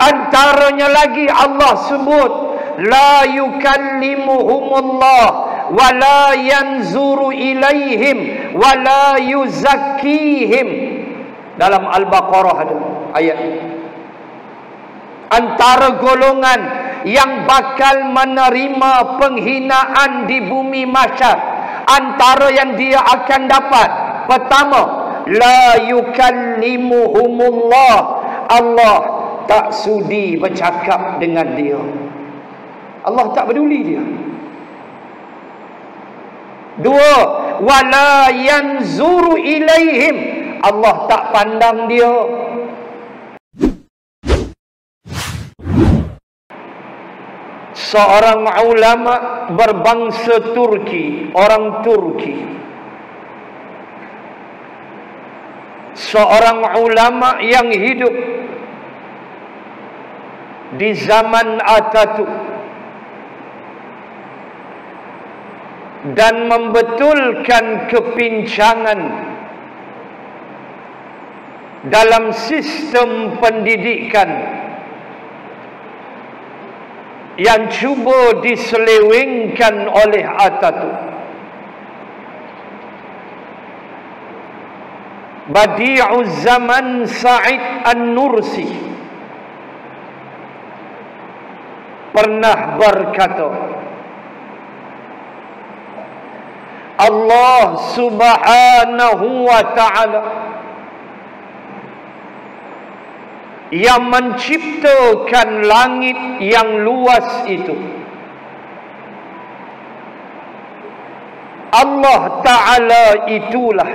Antaranya lagi Allah sebut la yukallimuhumullah wa la yanzuru ilaihim wa la yuzakkihim. Dalam Al-Baqarah ada ayat ini. Antara golongan yang bakal menerima penghinaan di bumi mahsyar, antara yang dia akan dapat, pertama, la yukallimuhumullah, Allah tak sudi bercakap dengan dia. Allah tak peduli dia. Dua, wala yanzuru ilaihim, Allah tak pandang dia. Seorang ulama berbangsa Turki, orang Turki, seorang ulama yang hidup di zaman Atatürk dan membetulkan kepincangan dalam sistem pendidikan yang cuba diselewengkan oleh Atatürk. Badi'uz Zaman Sa'id An-Nursi pernah berkata, Allah Subhanahu wa ta'ala yang menciptakan langit yang luas itu, Allah Ta'ala itulah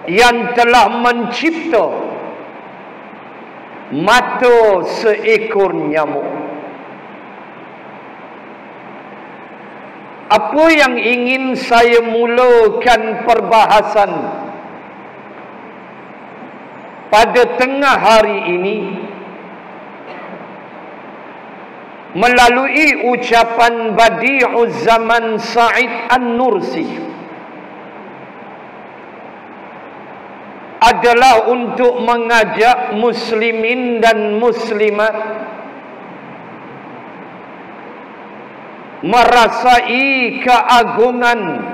yang telah mencipta mata seekor nyamuk. Apa yang ingin saya mulakan perbahasan pada tengah hari ini melalui ucapan Badi'uz Zaman Sa'id An-Nursi adalah untuk mengajak muslimin dan muslimat merasai keagungan,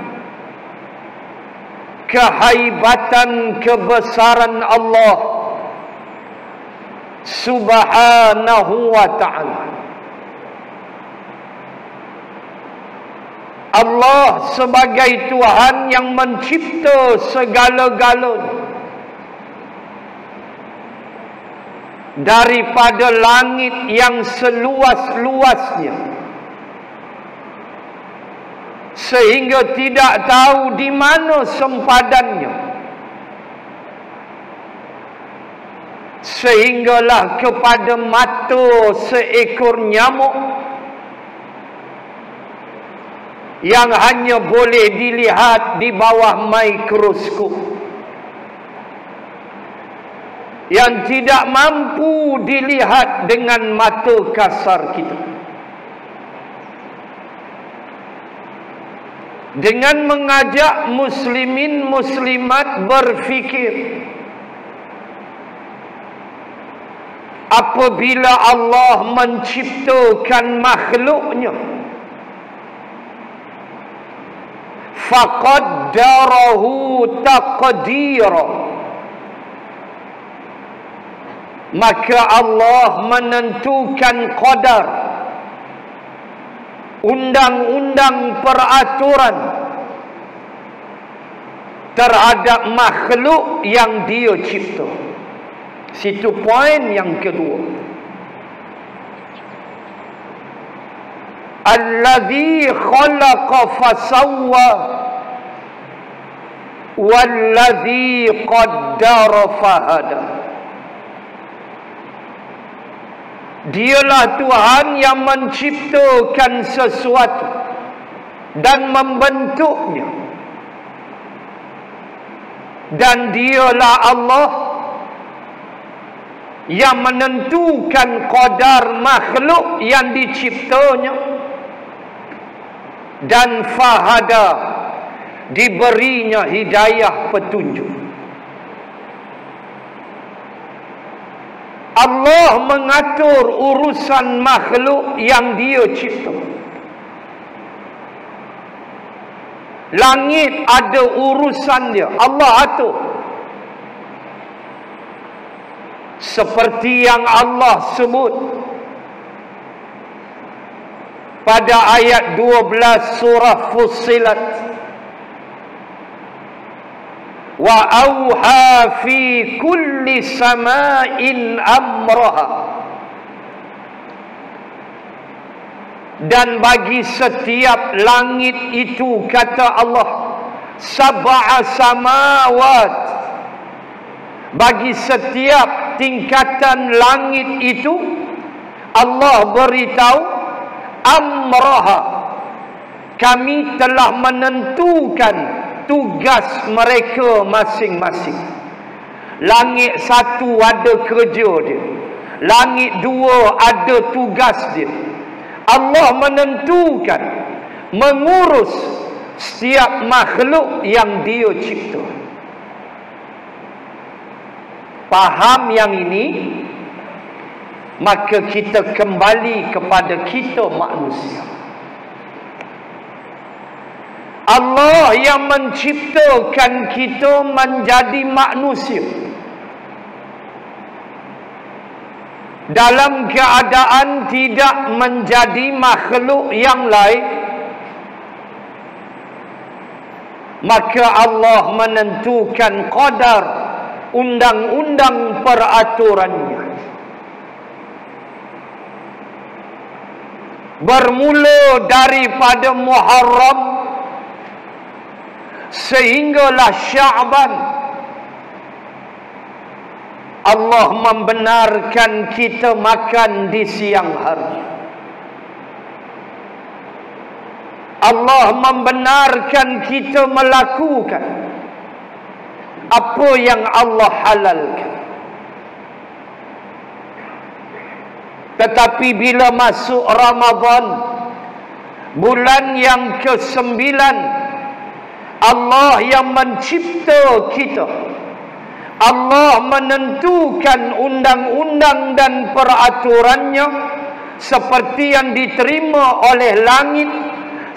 kehaibatan, kebesaran Allah Subhanahu wa ta'ala. Allah sebagai Tuhan yang mencipta segala-galanya, daripada langit yang seluas-luasnya sehingga tidak tahu di mana sempadannya, sehinggalah kepada mata seekor nyamuk yang hanya boleh dilihat di bawah mikroskop, yang tidak mampu dilihat dengan mata kasar kita. Dengan mengajak muslimin muslimat berfikir, apabila Allah menciptakan makhluknya, faqaddarahu taqdira, maka Allah menentukan qadar, undang-undang peraturan terhadap makhluk yang dia cipta. Situ poin yang kedua. Alladzi khalaqa fasawwa walladzi qaddara fahada. Dialah Tuhan yang menciptakan sesuatu dan membentuknya, dan dialah Allah yang menentukan qadar makhluk yang diciptanya, dan fahada, diberinya hidayah petunjuk. Allah mengatur urusan makhluk yang Dia cipta. Langit ada urusan dia, Allah atur. Seperti yang Allah sebut pada ayat 12 surah Fussilat, wa auha fi kulli sama'in amraha, dan bagi setiap langit itu, kata Allah, sab'a samawat, bagi setiap tingkatan langit itu Allah beritahu, amraha, kami telah menentukan tugas mereka masing-masing. Langit satu ada kerja dia, langit dua ada tugas dia. Allah menentukan, mengurus setiap makhluk yang Dia cipta. Faham yang ini, maka kita kembali kepada kita manusia. Allah yang menciptakan kita menjadi manusia dalam keadaan tidak menjadi makhluk yang lain. Maka Allah menentukan qadar, undang-undang peraturannya. Bermula daripada Muharram sehinggalah Sya'ban, Allah membenarkan kita makan di siang hari. Allah membenarkan kita melakukan apa yang Allah halalkan. Tetapi bila masuk Ramadan, bulan yang ke-9, Allah yang mencipta kita, Allah menentukan undang-undang dan peraturannya seperti yang diterima oleh langit,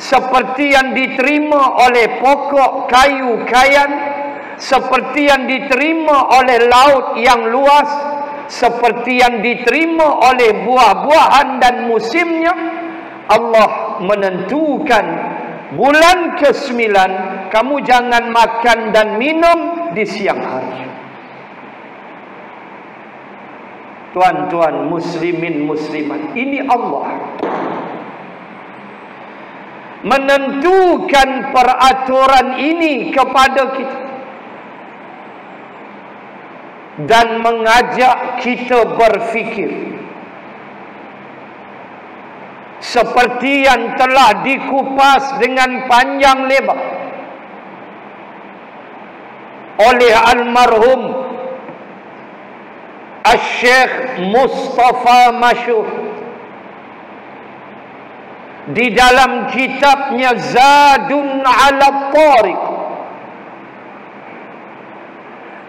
seperti yang diterima oleh pokok kayu kayan, seperti yang diterima oleh laut yang luas, seperti yang diterima oleh buah-buahan dan musimnya. Allah menentukan bulan ke-9 kamu jangan makan dan minum di siang hari. Tuan-tuan muslimin muslimat, ini Allah menentukan peraturan ini kepada kita dan mengajak kita berfikir seperti yang telah dikupas dengan panjang lebar oleh almarhum Al-Syekh Mustafa Masyur di dalam kitabnya Zadun ala Tariq,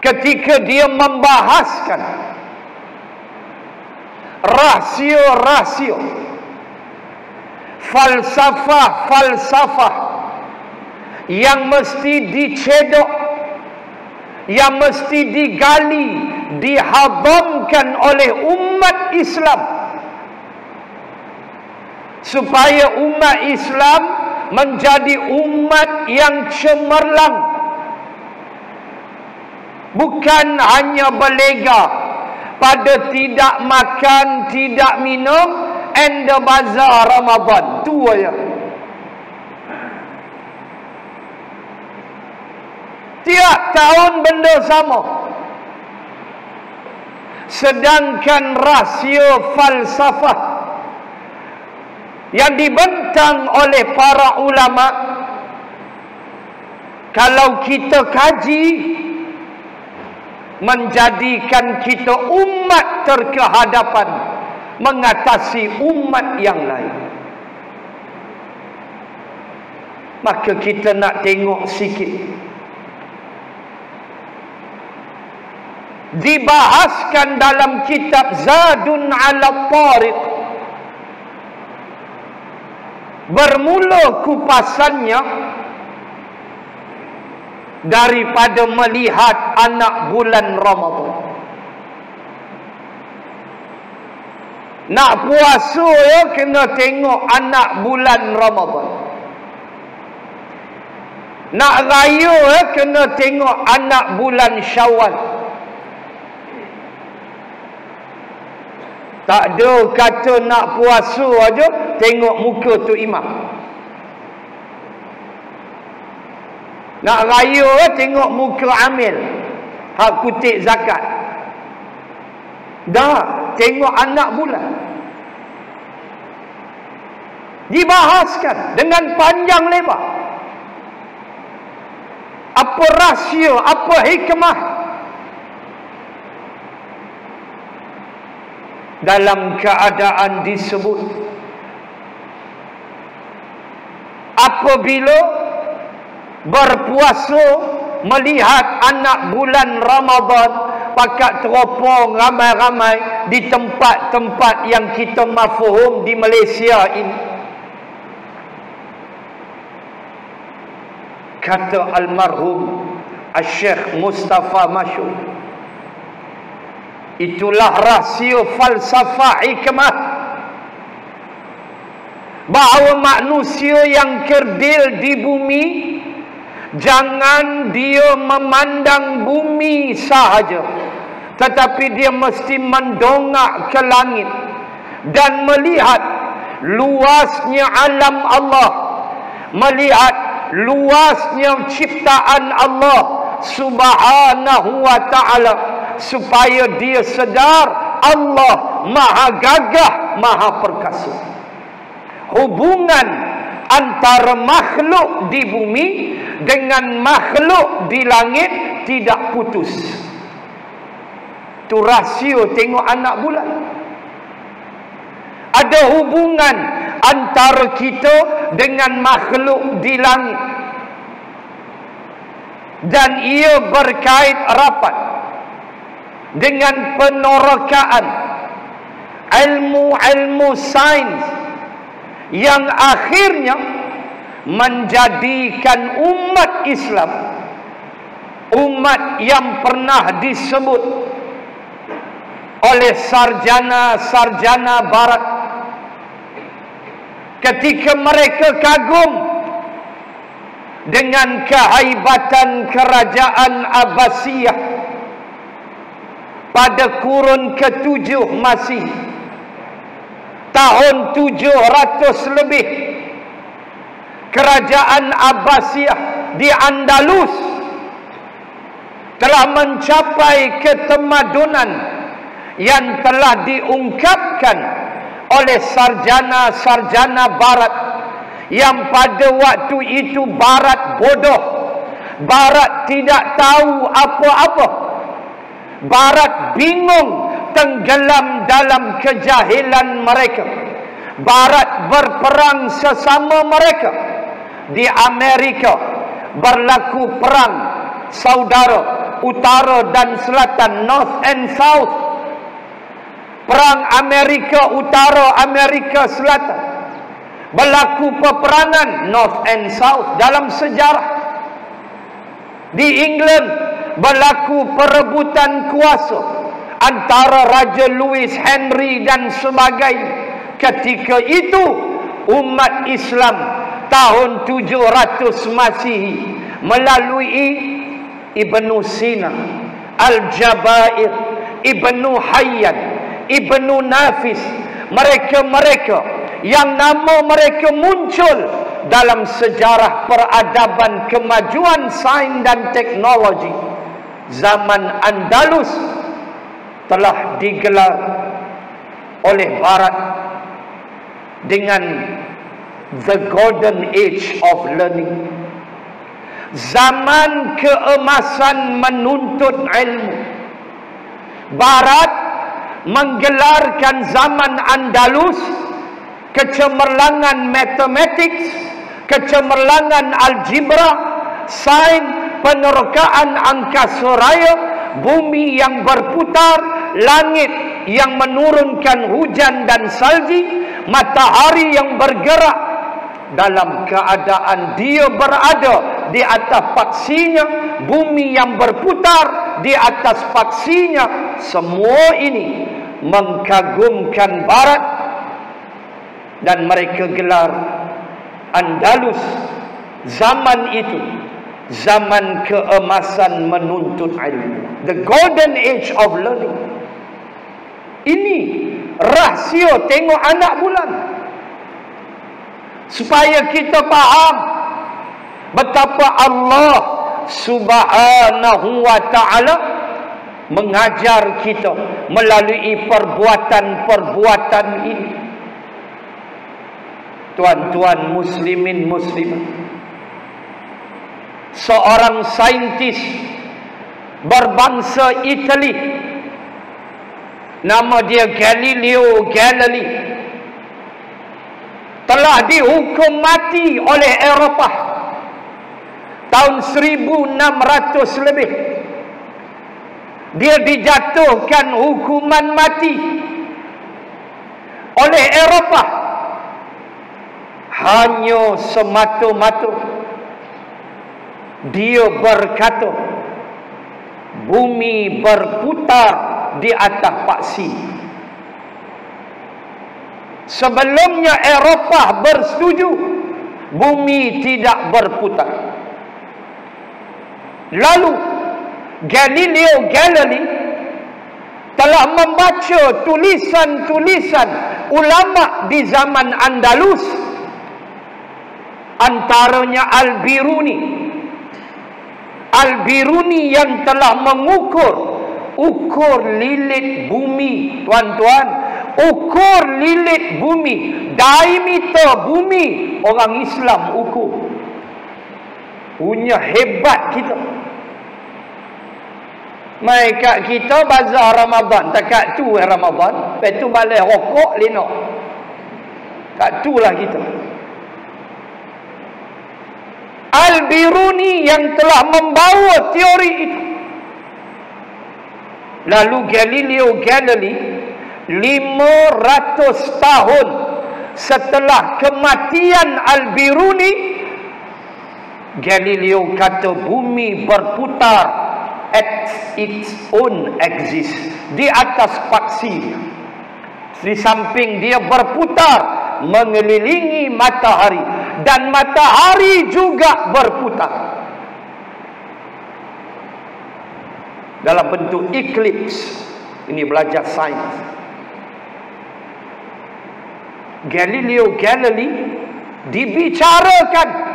ketika dia membahaskan rahsia-rahsia falsafah yang mesti dicedok, yang mesti digali, dihadamkan oleh umat Islam, supaya umat Islam menjadi umat yang cemerlang, bukan hanya berlega pada tidak makan, tidak minum, and the bazar Ramadan. Tu aja. Tiap tahun benda sama. Sedangkan rahsia falsafah yang dibentang oleh para ulama, kalau kita kaji, menjadikan kita umat terkehadapan mengatasi umat yang lain. Maka kita nak tengok sikit dibahaskan dalam kitab Zadun ala Tariq. Bermula kupasannya daripada melihat anak bulan Ramadan. Nak puasa ya, kena tengok anak bulan Ramadan. Nak raya ya, kena tengok anak bulan Syawal. Tak ada kata nak puasa aja tengok muka tu imam. Nak raya ya, tengok muka amil hak kutip zakat. Dah, tengok anak bulan. Dibahaskan dengan panjang lebar. Apa rahsia, apa hikmah dalam keadaan disebut apabila berpuasa melihat anak bulan Ramadan pakat teropong ramai-ramai di tempat-tempat yang kita mafhum di Malaysia ini. Kata almarhum Syekh Mustafa Masyur, itulah rahsia falsafah hikmah bahawa manusia yang kerdil di bumi, jangan dia memandang bumi sahaja, tetapi dia mesti mendongak ke langit dan melihat luasnya alam Allah, melihat luasnya ciptaan Allah Subhanahu wa ta'ala, supaya dia sedar Allah maha gagah, maha perkasa. Hubungan antara makhluk di bumi dengan makhluk di langit tidak putus. Itu rahsia tengok anak bulan. Ada hubungan antara kita dengan makhluk di langit, dan ia berkait rapat dengan penorokaan ilmu-ilmu sains yang akhirnya menjadikan umat Islam, umat yang pernah disebut oleh sarjana-sarjana barat ketika mereka kagum dengan kehaibatan kerajaan Abbasiyah pada kurun ke-7 Masih, tahun 700 lebih, kerajaan Abbasiyah di Andalus telah mencapai ketemadunan yang telah diungkapkan oleh sarjana-sarjana barat, yang pada waktu itu barat bodoh, barat tidak tahu apa-apa, barat bingung, tenggelam dalam kejahilan mereka. Barat berperang sesama mereka. Di Amerika berlaku perang saudara, utara dan selatan, North and South. Perang Amerika Utara, Amerika Selatan. Berlaku peperangan North and South dalam sejarah. Di England berlaku perebutan kuasa antara Raja Louis Henry dan sebagainya. Ketika itu umat Islam tahun 700 Masihi melalui Ibnu Sina, Al-Jabair, Ibnu Hayyan, Ibnu Nafis, mereka-mereka yang nama mereka muncul dalam sejarah peradaban kemajuan sains dan teknologi zaman Andalus, telah digelar oleh Barat dengan the golden age of learning, zaman keemasan menuntut ilmu. Barat menggelarkan zaman Andalus kecemerlangan matematik, kecemerlangan algebra, sains, penerokaan angkasa raya, bumi yang berputar, langit yang menurunkan hujan dan salji, matahari yang bergerak dalam keadaan dia berada di atas paksinya, bumi yang berputar di atas paksinya. Semua ini mengagumkan Barat, dan mereka gelar Andalus zaman itu zaman keemasan menuntut ilmu, the golden age of learning. Ini rahsia tengok anak bulan, supaya kita faham betapa Allah Subhanahu wa ta'ala mengajar kita melalui perbuatan-perbuatan ini. Tuan-tuan muslimin muslimat, seorang saintis berbangsa Itali, nama dia Galileo Galilei, telah dihukum mati oleh Eropah tahun 1600 lebih. Dia dijatuhkan hukuman mati oleh Eropah hanya semata-mata dia berkata bumi berputar di atas paksi. Sebelumnya Eropah bersetuju bumi tidak berputar. Lalu Galileo Galilei telah membaca tulisan-tulisan ulama di zaman Andalus, antaranya Al-Biruni yang telah ukur lilit bumi. Tuan-tuan, ukur lilit bumi, diameter bumi, orang Islam ukur. Punya hebat kita. Mai kat kita bazar Ramadan, takat tu Ramadan, lepas tu balik rokok lena. Kat tu lah kita. Al-Biruni yang telah membawa teori itu. Lalu Galileo Galilei 500 tahun setelah kematian Al-Biruni, Galileo kata bumi berputar at its own axis, di atas paksi. Di samping dia berputar mengelilingi matahari, dan matahari juga berputar dalam bentuk eclipse. Ini belajar sains. Galileo Galilei dibicarakan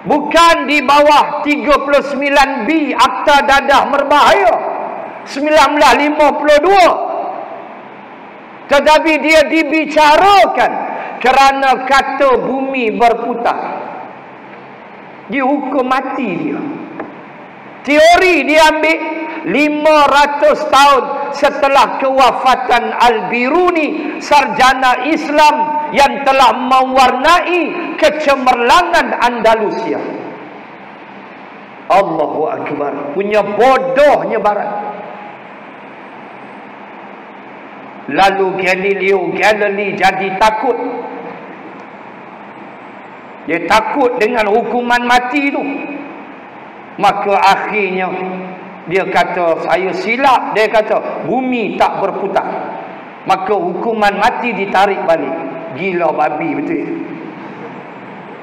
bukan di bawah 39B Akta Dadah Berbahaya 1952, tetapi dia dibicarakan kerana kata bumi berputar. Dihukum mati dia. Teori diambil 500 tahun setelah kewafatan Al-Biruni, sarjana Islam yang telah mewarnai kecemerlangan Andalusia. Allahu Akbar. Punya bodohnya Barat. Lalu Galileo Galilei jadi takut. Dia takut dengan hukuman mati itu. Maka akhirnya dia kata, saya silap. Dia kata bumi tak berputar. Maka hukuman mati ditarik balik. Gila babi betul.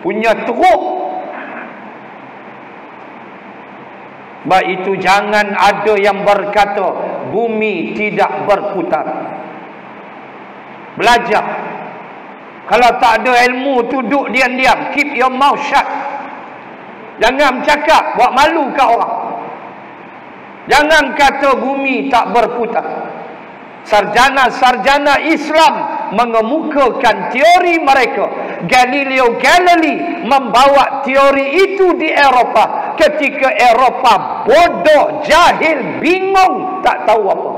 Punya teruk. Sebab itu jangan ada yang berkata bumi tidak berputar. Belajar. Kalau tak ada ilmu, duduk diam-diam. Keep your mouth shut. Jangan cakap, buat malu kat orang. Jangan kata bumi tak berputar. Sarjana-sarjana Islam mengemukakan teori mereka. Galileo Galilei membawa teori itu di Eropah ketika Eropah bodoh, jahil, bingung, tak tahu apa.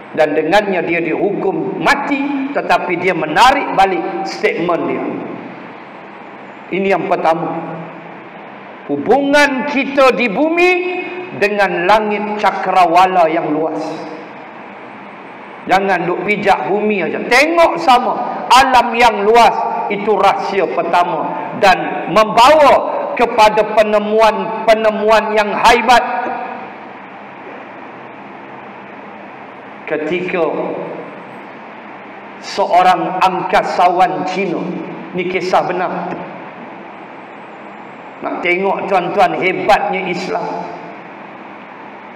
Dan dengannya dia dihukum mati, tetapi dia menarik balik statement dia. Ini yang pertama. hubungan kita di bumi dengan langit cakrawala yang luas. Jangan duk pijak bumi aja. Tengok sama alam yang luas. Itu rahsia pertama dan membawa kepada penemuan-penemuan yang haibat. Ketika seorang angkasawan Cina, ni kisah benar. Nak tengok tuan-tuan hebatnya Islam,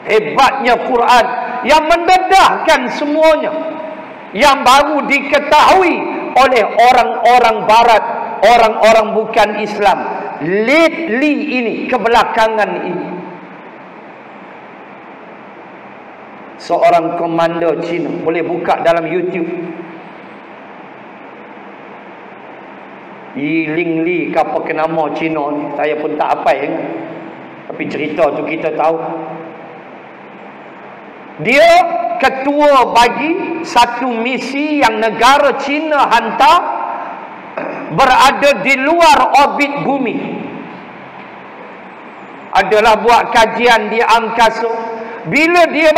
hebatnya Quran yang mendedahkan semuanya, yang baru diketahui oleh orang-orang barat, orang-orang bukan Islam lately ini, kebelakangan ini. Seorang komando Cina, boleh buka dalam YouTube, Ling Li ke apa ke nama Cina ni, saya pun tak hafal kan? Tapi cerita tu kita tahu. Dia ketua bagi satu misi yang negara Cina hantar, berada di luar orbit bumi. Adalah buat kajian di angkasa. Bila dia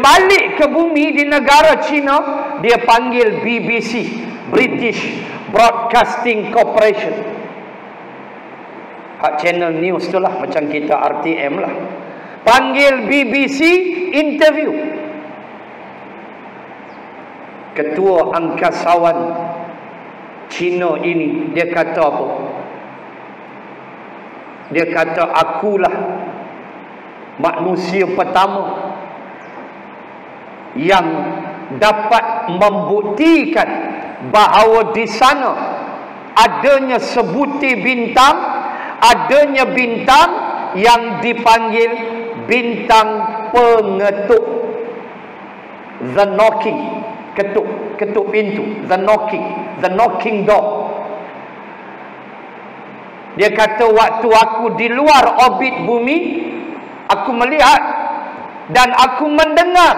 balik ke bumi di negara Cina, dia panggil BBC, British Broadcasting Corporation. Hak channel news tu lah, macam kita RTM lah. Panggil BBC, interview. Ketua angkasawan Cina ini, dia kata apa? Dia kata, akulah manusia pertama yang dapat membuktikan bahawa di sana adanya sebutir bintang, adanya bintang yang dipanggil bintang pengetuk, the knocking, ketuk pintu, the knocking door. Dia kata, waktu aku di luar orbit bumi, aku melihat dan aku mendengar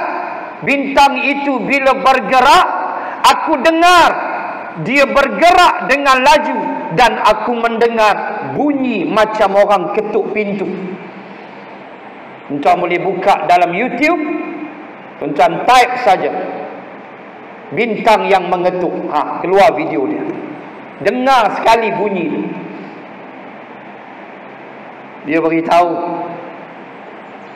bintang itu bila bergerak. Aku dengar dia bergerak dengan laju dan aku mendengar bunyi macam orang ketuk pintu. Tuan boleh buka dalam YouTube, tuan type saja bintang yang mengetuk, keluar video dia. Dengar sekali bunyi dia. Dia beritahu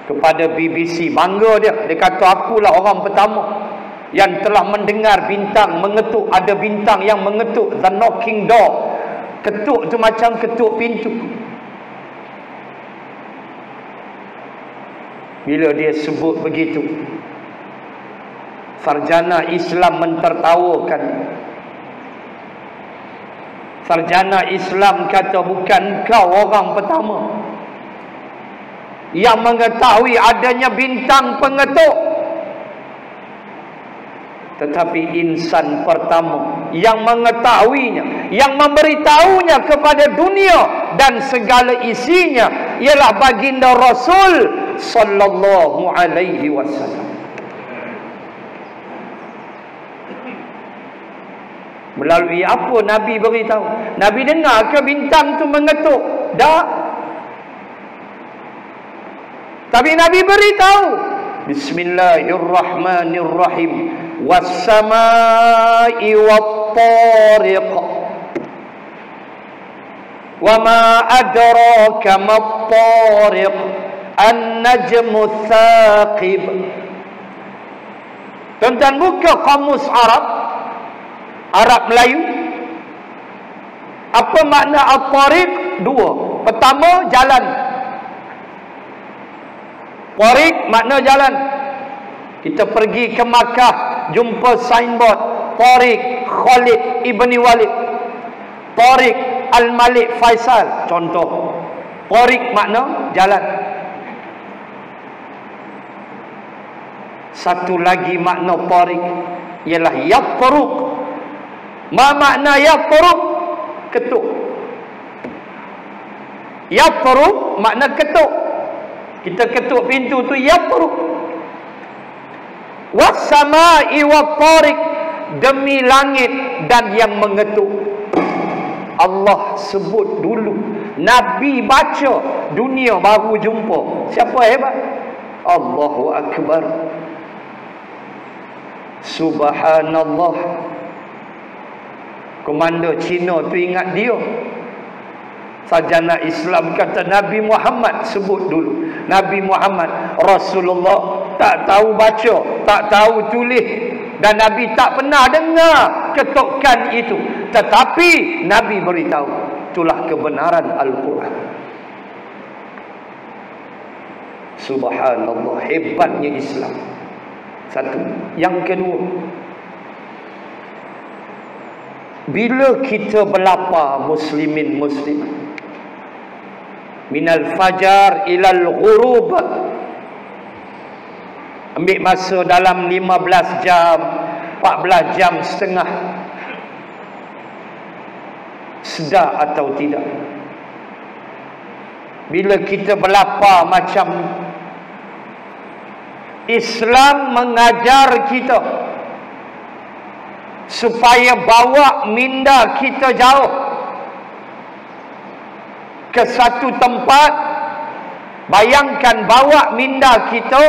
kepada BBC, bangga dia. Dia kata, akulah orang pertama yang telah mendengar bintang mengetuk. Ada bintang yang mengetuk, the knocking door. Ketuk tu macam ketuk pintu. Bila dia sebut begitu, sarjana Islam mentertawakan. Sarjana Islam kata, bukan kau orang pertama yang mengetahui adanya bintang pengetuk, tetapi insan pertama yang mengetahuinya, yang memberitahunya kepada dunia dan segala isinya ialah baginda Rasul sallallahu alaihi wasallam. Melalui apa Nabi beritahu? Nabi dengar ke bintang tu mengetuk? Tak. Tapi Nabi beritahu, Bismillahirrahmanirrahim, was-samaa'i wat-tariq, wa ma adraka mat-tariq, an-najmu ats-tsaqib. Tuan-tuan buka kamus Arab Melayu. Apa makna at-tariq? Dua. Pertama, jalan. Tariq makna jalan. Kita pergi ke Makkah, jumpa signboard Tariq Khalid Ibni Walid, Tariq Al-Malik Faisal, contoh. Tariq makna jalan. Satu lagi makna tariq ialah yatruq. Ma makna yatruq? Ketuk. Yatruq makna ketuk. Kita ketuk pintu tu yatruq. Was-samaa'i wat-tariq, demi langit dan yang mengetuk. Allah sebut dulu. Nabi baca, dunia baru jumpa. Siapa hebat? Allahu Akbar. Subhanallah. Komander Cina tu ingat dia. Sarjana Islam kata Nabi Muhammad sebut dulu. Nabi Muhammad Rasulullah tak tahu baca, tak tahu tulis, dan Nabi tak pernah dengar ketukan itu, tetapi Nabi beritahu itulah kebenaran Al-Quran. Subhanallah, hebatnya Islam. Satu. Yang kedua, bila kita berlapar muslimin muslimat, minal fajar ilal ghurub, ambil masa dalam 15 jam 14 jam setengah, sedar atau tidak, bila kita berlapar macam ni, Islam mengajar kita supaya bawa minda kita jauh ke satu tempat. Bayangkan bawa minda kita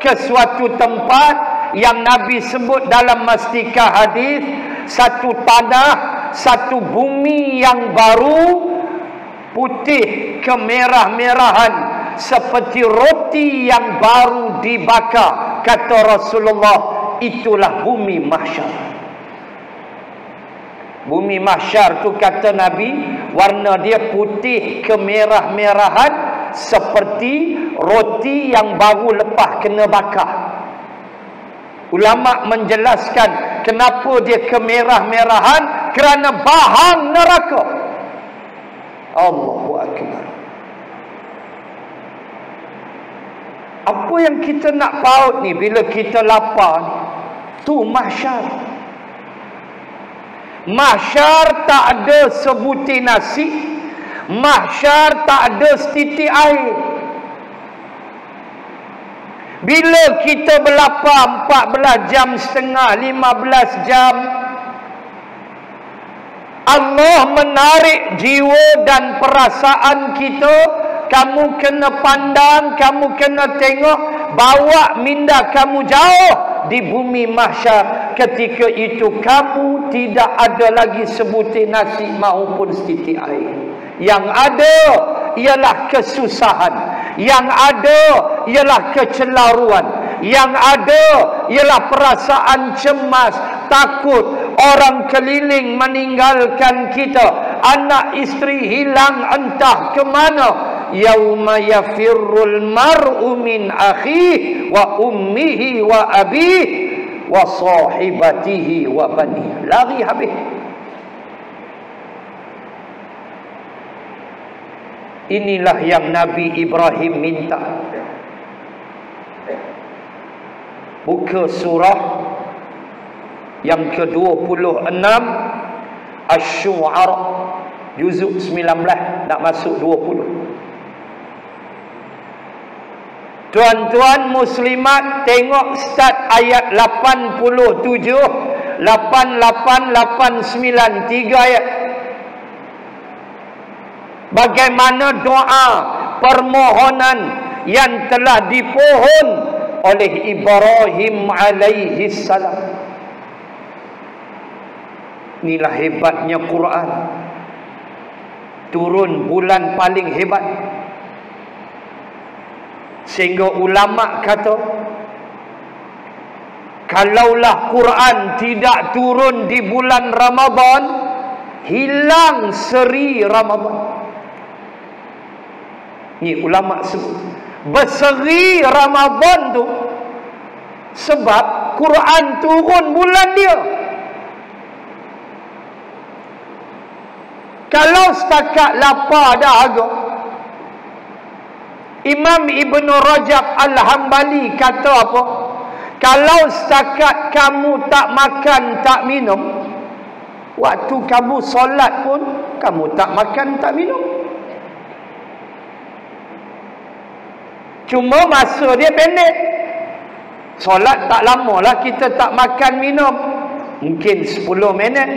ke suatu tempat yang Nabi sebut dalam mastika hadis, satu tanah, satu bumi yang baru, putih kemerah-merahan seperti roti yang baru dibakar. Kata Rasulullah, itulah bumi mahsyar. Bumi mahsyar tu kata Nabi, warna dia putih kemerah-merahan seperti roti yang baru lepas kena bakar. Ulama menjelaskan kenapa dia kemerah-merahan, kerana bahan neraka. Allahu Akbar. Apa yang kita nak paut ni bila kita lapar ni? Tu mahsyar. Mahsyar tak ada sebutir nasi, mahsyar tak ada setitik air. Bila kita berlapar 14 jam setengah, 15 jam, Allah menarik jiwa dan perasaan kita. Kamu kena pandang, kamu kena tengok, bawa minda kamu jauh di bumi mahsyar. Ketika itu kamu tidak ada lagi sebutir nasi maupun setitik air. Yang ada ialah kesusahan, yang ada ialah kecelaruan, yang ada ialah perasaan cemas, takut, orang keliling meninggalkan kita, anak isteri hilang entah ke mana. Yauma yafirrul mar'u min akhihi wa ummihi wa abihi wa sahibatihi wa banihi. Lari habis. Inilah yang Nabi Ibrahim minta. Buka surah yang ke-26 Asy-Syu'ara, juzuk 19, nak masuk 20. Tuan-tuan muslimat, tengok start ayat 87, 88, 89, 3 ayat. Bagaimana doa permohonan yang telah dipohon oleh Ibrahim alaihi salam. Inilah hebatnya Quran. Turun bulan paling hebat. Sehingga ulama kata, kalaulah Quran tidak turun di bulan Ramadan, hilang seri Ramadan. Ni ulama sebut berseri Ramadan tu sebab Quran turun bulan dia. Kalau setakat lapar dah agak, Imam Ibn Rajab Al-Hambali kata apa? Kalau setakat kamu tak makan, tak minum, waktu kamu solat pun kamu tak makan, tak minum. Cuma masa dia pendek. Solat tak lama lah kita tak makan minum. Mungkin 10 minit.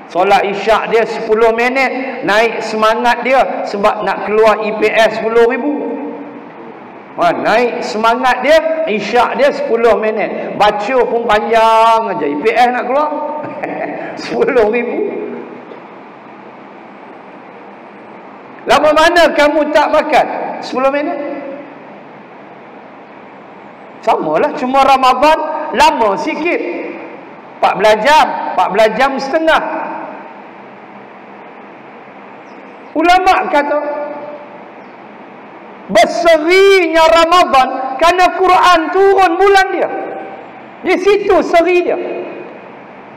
Solat isyak dia 10 minit, naik semangat dia sebab nak keluar EPS 10,000. Naik semangat dia, isyak dia 10 minit. Baca pun panjang aja. EPS nak keluar 10,000. Lama mana kamu tak makan? 10 minit. Samalah, cuma Ramadan lama sikit. 14 jam, 14 jam setengah. Ulama kata berserinya Ramadan kerana Quran turun bulan dia. Di situ seri dia.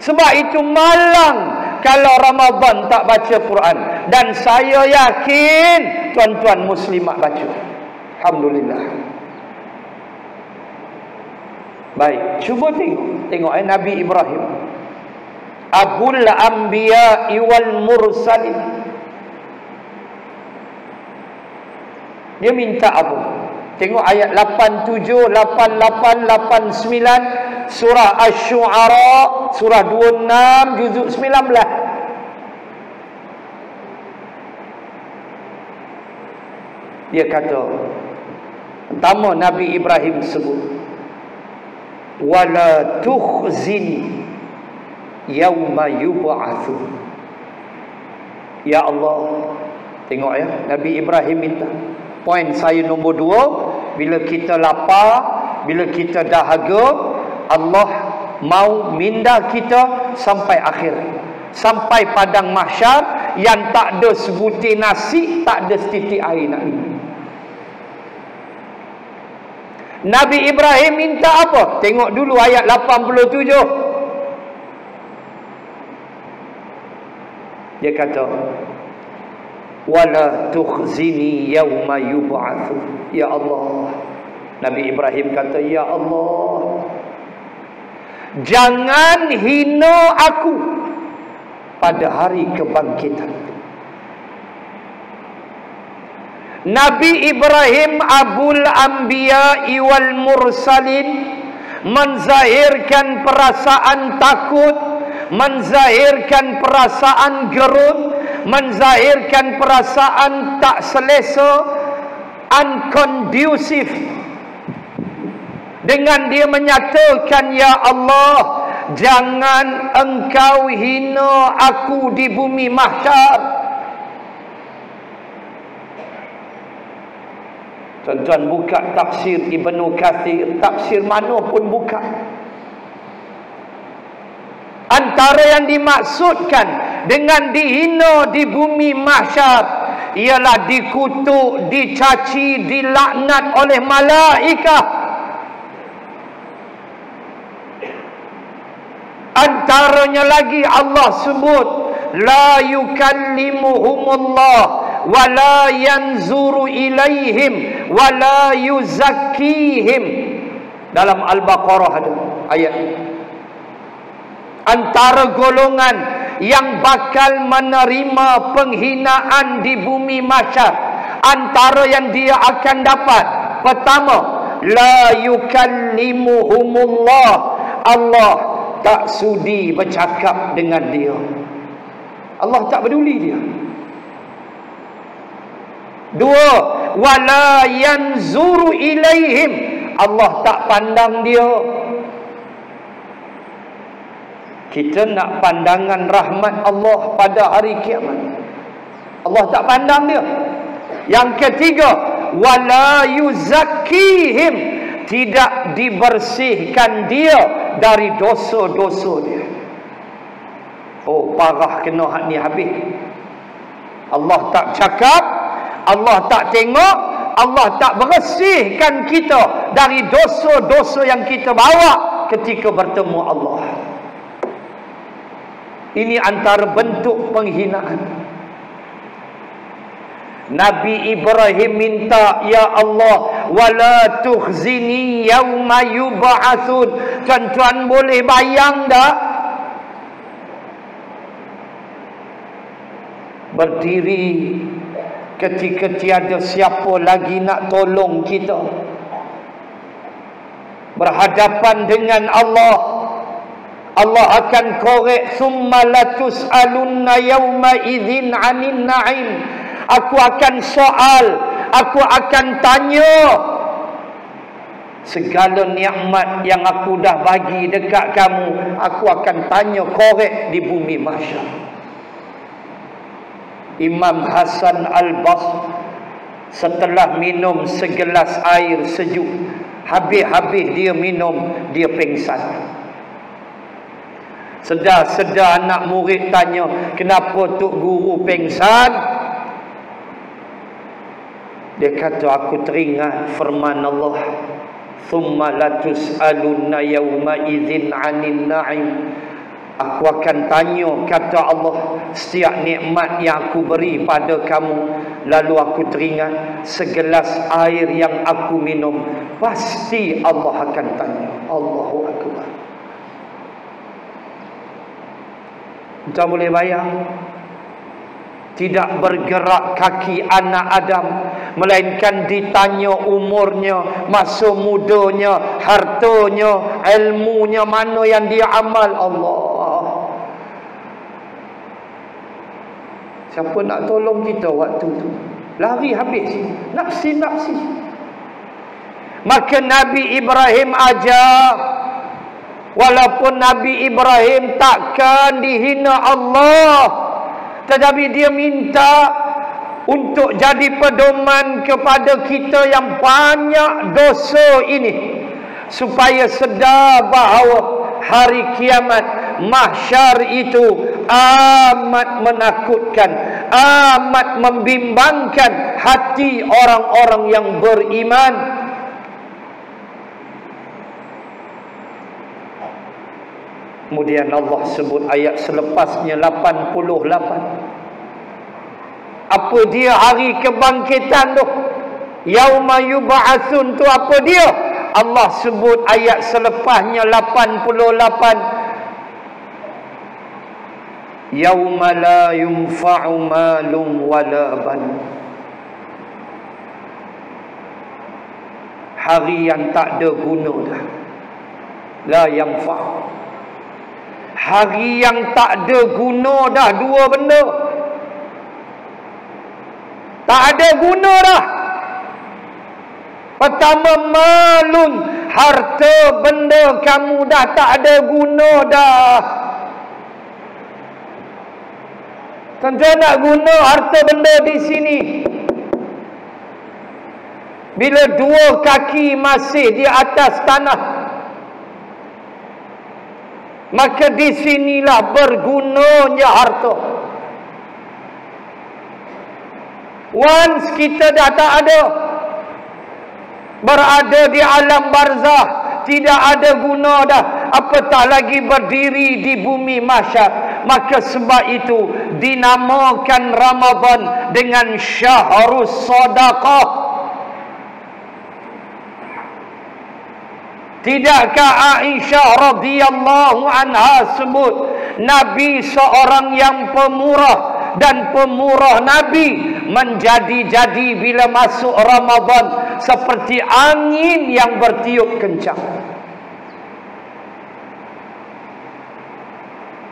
Sebab itu malang kalau Ramadan tak baca Quran. Dan saya yakin tuan-tuan muslimat baca. Alhamdulillah. Baik, cuba tengok Nabi Ibrahim, Abul Anbiya wal Mursalin. Dia minta apa? Tengok ayat 87, 88, 89 surah Asy-Syu'ara, surah 26 juzuk 19. Dia kata, pertama Nabi Ibrahim sebut, wala tukhzini yauma yub'atsun. Ya Allah, tengok ya, Nabi Ibrahim minta. Poin saya nombor 2, bila kita lapar, bila kita dahaga, Allah mau minda kita sampai akhir, sampai padang mahsyar yang tak ada sebutir nasi, tak ada setitik air nak minum. Nabi Ibrahim minta apa? Tengok dulu ayat 87. Dia kata, wala tukhzini yauma yub'atsun. Ya Allah, Nabi Ibrahim kata, ya Allah, jangan hina aku pada hari kebangkitan. Nabi Ibrahim Abul Anbiya wal Mursalin menzahirkan perasaan takut, menzahirkan perasaan gerut, menzahirkan perasaan tak selesa, unconducive, dengan dia menyatakan, ya Allah, jangan engkau hina aku di bumi mahsyar. Tuan-tuan buka tafsir Ibnu Katsir, tafsir mana pun buka. Antara yang dimaksudkan dengan dihina di bumi mahsyar ialah dikutuk, dicaci, dilaknat oleh malaikat. Antaranya lagi Allah sebut, la yukallimuhumullah wa la yanzuru ilaihim wa la yuzakkihim. Dalam Al-Baqarah ada ayat. Antara golongan yang bakal menerima penghinaan di bumi mahsyar, antara yang dia akan dapat, pertama, la yukallimuhumullah, Allah tak sudi bercakap dengan dia. Allah tak peduli dia. Dua, wala yanzuru ilaihim, Allah tak pandang dia. Kita nak pandangan rahmat Allah pada hari kiamat, Allah tak pandang dia. Yang ketiga, wala yuzakkihim, tidak dibersihkan dia dari dosa-dosa dia. Oh, parah kena hak ni habis. Allah tak cakap, Allah tak tengok, Allah tak bersihkan kita dari dosa-dosa yang kita bawa ketika bertemu Allah. Ini antara bentuk penghinaan. Nabi Ibrahim minta, ya Allah, wala tukhzini yauma yub'atsun. Tuan-tuan boleh bayang tak? Berdiri ketika tiada siapa lagi nak tolong kita, berhadapan dengan Allah. Allah akan korek, summa latus'alunna yawma idzin 'anin na'im. Aku akan soal, aku akan tanya segala nikmat yang aku dah bagi dekat kamu, aku akan tanya, korek di bumi mahsyar. Imam Hasan Al-Basri setelah minum segelas air sejuk, habis-habis dia minum, dia pengsan. Sedar-sedar anak murid tanya, kenapa Tok Guru pengsan? Dia kata, aku teringat firman Allah, thumma latus'alunna yawma idzin 'anin na'im. Aku akan tanya, kata Allah, setiap nikmat yang aku beri pada kamu. Lalu aku teringat segelas air yang aku minum, pasti Allah akan tanya. Allahu Akbar. Kita boleh bayang, tidak bergerak kaki anak Adam, melainkan ditanya umurnya, masa mudanya, hartanya, ilmunya, mana yang dia amal. Allah, siapa nak tolong kita waktu tu? Lari habis, nafsi-nafsi. Maka Nabi Ibrahim ajar, walaupun Nabi Ibrahim takkan dihina Allah, tetapi dia minta untuk jadi pedoman kepada kita yang banyak dosa ini, supaya sedar bahawa hari kiamat, mahsyar itu amat menakutkan, amat membimbangkan hati orang-orang yang beriman. Kemudian Allah sebut ayat selepasnya 88. Apa dia hari kebangkitan tu? Yauma yub'atsun tu apa dia? Allah sebut ayat selepasnya 88. Yauma la yunfa'u malun wala ban. Hari yang tak ada guna dah. La yanfa'. Hari yang tak ada guna dah. Dua benda tak ada guna dah. Pertama, malun, harta benda kamu dah tak ada guna dah. Tentu nak guna harta benda di sini bila dua kaki masih di atas tanah, maka di sinilah bergunanya harta. Once kita dah tak ada, berada di alam barzah, tidak ada guna dah, apatah lagi berdiri di bumi mahsyar. Maka sebab itu dinamakan Ramadan dengan Syahrus Sadaqah. Tidakkah Aisyah radhiyallahu anha sebut Nabi seorang yang pemurah, dan pemurah Nabi menjadi-jadi bila masuk Ramadan seperti angin yang bertiup kencang.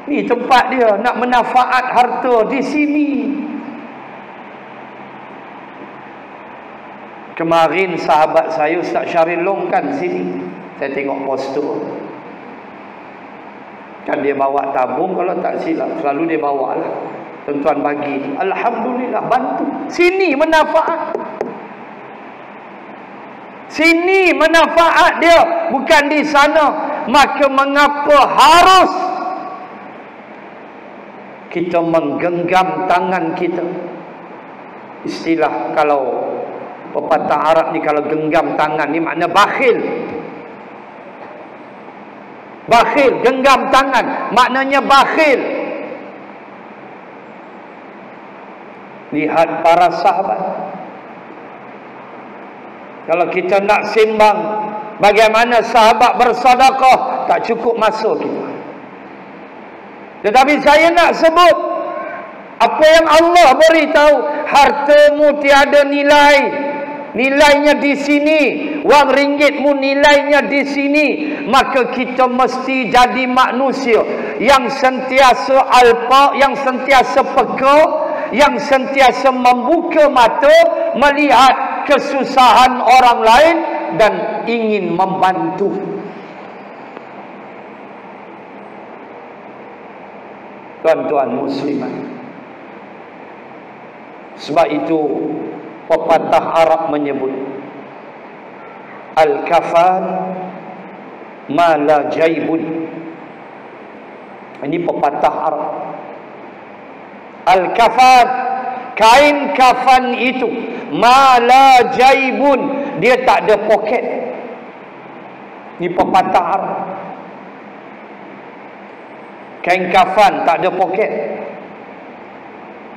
Ni tempat dia nak menafaat harta di sini. Kemarin sahabat saya Ustaz Syaril Long kan sini, saya tengok postur kan dia bawa tabung, kalau tak silap selalu dia bawa lah. Tuan-tuan bagi, alhamdulillah, bantu. Sini manfaat. Sini manfaat dia, bukan di sana. Maka mengapa harus kita menggenggam tangan kita? Istilah kalau pepatah Arab ni, kalau genggam tangan ni makna bakhil. Bakhil, genggam tangan maknanya bakhil. Lihat para sahabat, kalau kita nak sembang bagaimana sahabat bersedekah, tak cukup masa kita. Tetapi saya nak sebut apa yang Allah beritahu, hartamu tiada nilai, nilainya di sini, wang ringgitmu nilainya di sini, maka kita mesti jadi manusia yang sentiasa alpa, yang sentiasa peka, yang sentiasa membuka mata melihat kesusahan orang lain dan ingin membantu. Tuan-tuan muslimat, sebab itu pepatah Arab menyebut al-kafan ma la jaibun. Ini pepatah Arab. Al-kafan, kain kafan itu, ma la jaibun, dia tak ada poket. Ini pepatah Arab. Kain kafan tak ada poket.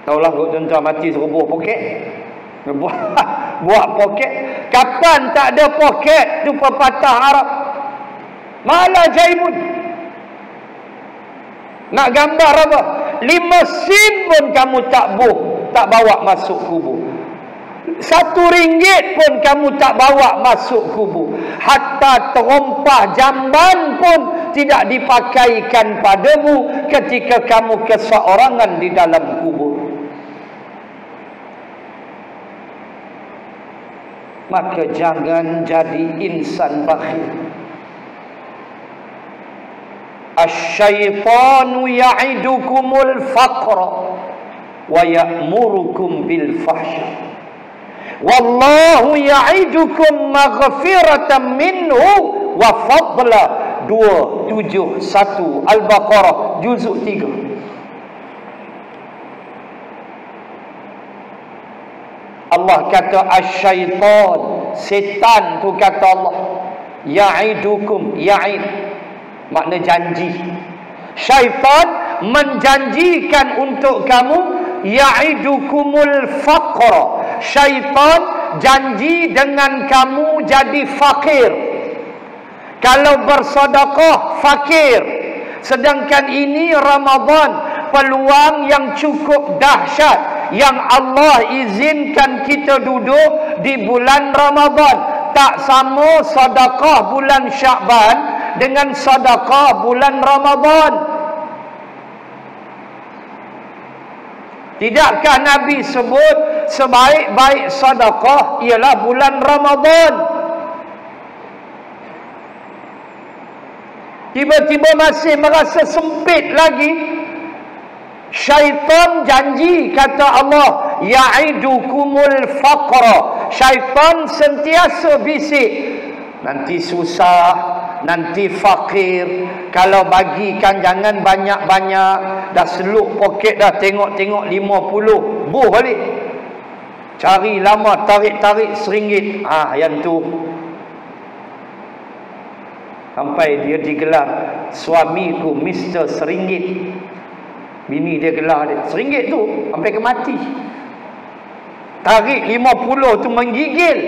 Taulah kalau tuan-tuan mati suruh buah poket. Buat poket. Kafan tak ada poket. Itu pepatah Arab. Malah jaibun. Nak gambar apa? 5 sen pun kamu tak bawa masuk kubur. 1 ringgit pun kamu tak bawa masuk kubur. Hatta terompah jamban pun tidak dipakaikan padamu ketika kamu keseorangan di dalam kubur. Maka jangan jadi insan bakhil. Asy-syaitanu ya'idukumul faqra wa ya'murukum bil fahsya. Wallahu ya'idukum maghfiratan minhu wa fadla. 271 Al-Baqarah juzuk 3. Allah kata asy-syaitan, setan tu kata Allah, ya'idukum, ya'id makna janji. Syaitan menjanjikan untuk kamu, ya'idukumul faqra. Syaitan janji dengan kamu jadi fakir. Kalau bersedekah fakir. Sedangkan ini Ramadan, peluang yang cukup dahsyat yang Allah izinkan kita duduk di bulan Ramadan. Tak sama sedekah bulan Syakban dengan sedekah bulan Ramadan. Tidakkah Nabi sebut sebaik-baik sedekah ialah bulan Ramadan? Tiba-tiba masih merasa sempit lagi. Syaitan janji, kata Allah, ya'idukumul faqra. Syaitan sentiasa bisik, nanti susah, nanti fakir. Kalau bagikan jangan banyak-banyak. Dah seluk poket dah, tengok-tengok 50, buh balik. Cari lama, tarik-tarik RM1. Yang tu. Sampai dia digelar, suamiku Mr. RM1. Bini dia gelar dia RM1 tu sampai ke mati. Tarik 50 tu menggigil.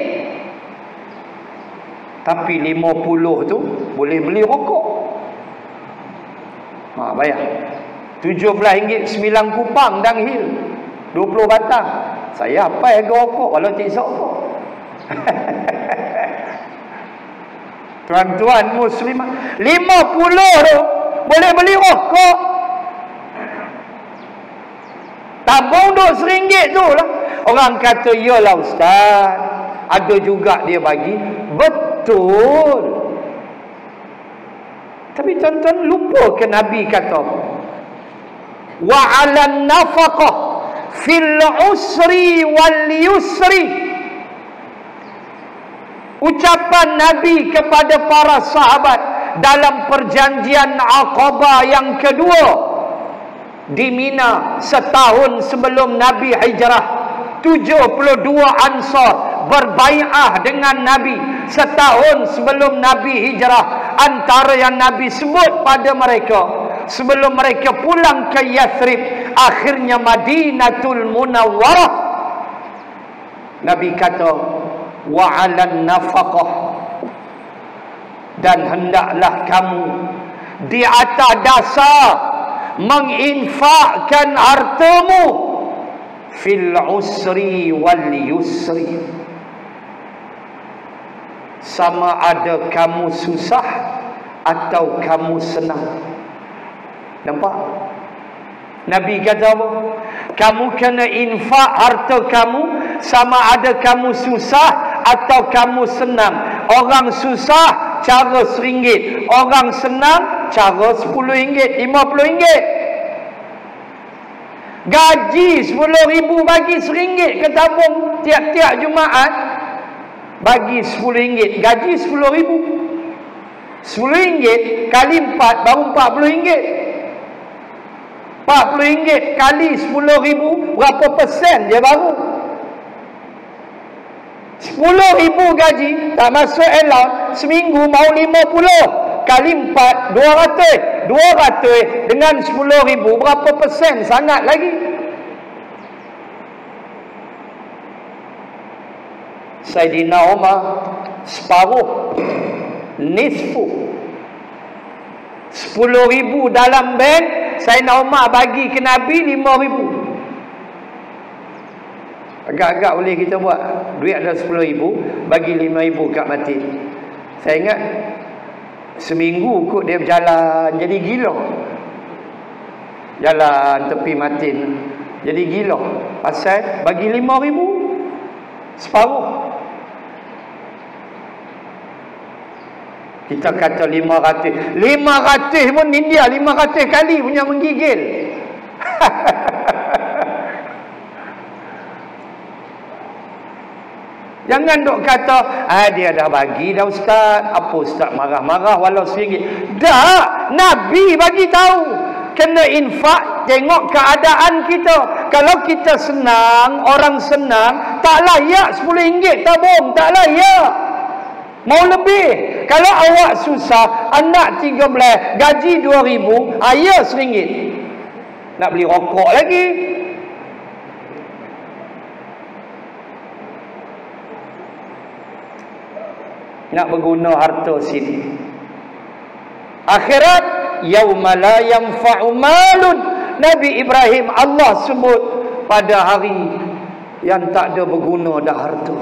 Tapi 50 tu boleh beli rokok. Bayar RM17 9 kupang Dunhill 20 batang. Saya apa harga rokok walau tak rokok. Tuan-tuan muslimah, 50 tu boleh beli rokok. Tabung duk RM1 tu lah. Orang kata, yalah ustaz, ada juga dia bagi. Betul. Tapi tuan-tuan lupa ke Nabi kata apa? Wa 'alan nafaqah fil usri wal yusri. Ucapan Nabi kepada para sahabat dalam perjanjian Aqabah yang kedua di Mina setahun sebelum Nabi hijrah. 72 Ansar berbai'ah dengan Nabi setahun sebelum Nabi hijrah. Antara yang Nabi sebut pada mereka sebelum mereka pulang ke Yathrib, akhirnya Madinatul Munawwarah, Nabi kata wa 'alan nafaqah, dan hendaklah kamu di atas dasar menginfakkan hartamu fil usri wal yusri, sama ada kamu susah atau kamu senang. Nampak? Nabi kata apa? Kamu kena infak harta kamu sama ada kamu susah atau kamu senang. Orang susah cara RM1, orang senang cara RM10, RM50. Gaji RM10,000 bagi RM1 ke tabung tiap-tiap Jumaat, bagi RM10, gaji RM10,000. RM10 kali 4 baru RM40. RM40 kali RM10,000, berapa persen dia baru? RM10,000 gaji, tak masuk allowance, seminggu mau RM50. Kali 4, RM200. RM200 dengan RM10,000, berapa persen? Sangat lagi. Saidina Umar separuh, nisfu. RM10,000 dalam bank, Saidina Umar bagi ke Nabi RM5,000. Agak-agak boleh kita buat. Duit ada RM10,000, bagi RM5,000 kat mati. Saya ingat seminggu kot dia berjalan jadi gila. Jalan tepi Matin jadi gila. Pasal bagi RM5,000 separuh. Kita kata 500. 500 pun India 500 kali punya menggigil. Jangan dok kata, dia dah bagi dah ustaz. Apa ustaz marah-marah walau RM1? Dah, Nabi bagi tahu. Kena infak, tengok keadaan kita. Kalau kita senang, orang senang, tak layak RM10 tabung, tak layak. Mau lebih. Kalau awak susah, anak 13, gaji RM2,000, ayah RM1. Nak beli rokok lagi. Nak berguna harta sini. Akhirat, yauma la yanfa'u malun. Nabi Ibrahim Allah sebut pada hari yang tak ada berguna dah harta.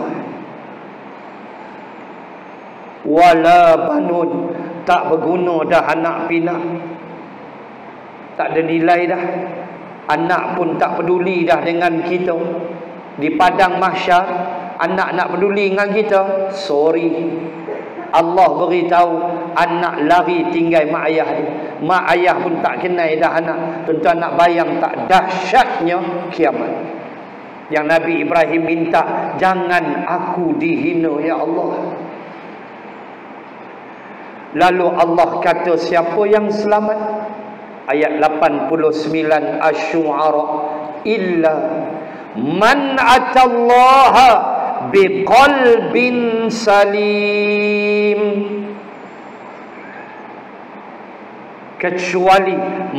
Wala banun, tak berguna dah anak pinak. Tak ada nilai dah. Anak pun tak peduli dah dengan kita. Di padang mahsyar, anak nak peduli dengan kita, sorry. Allah beritahu anak lari tinggal mak ayah dia. Mak ayah pun tak kenal dah anak. Tuan-tuan nak bayang tak dahsyatnya kiamat. Yang Nabi Ibrahim minta, jangan aku dihina ya Allah. Lalu Allah kata siapa yang selamat? Ayat 89 Asy-Syu'ara, illa man atallaha biqalbin salim. Kecuali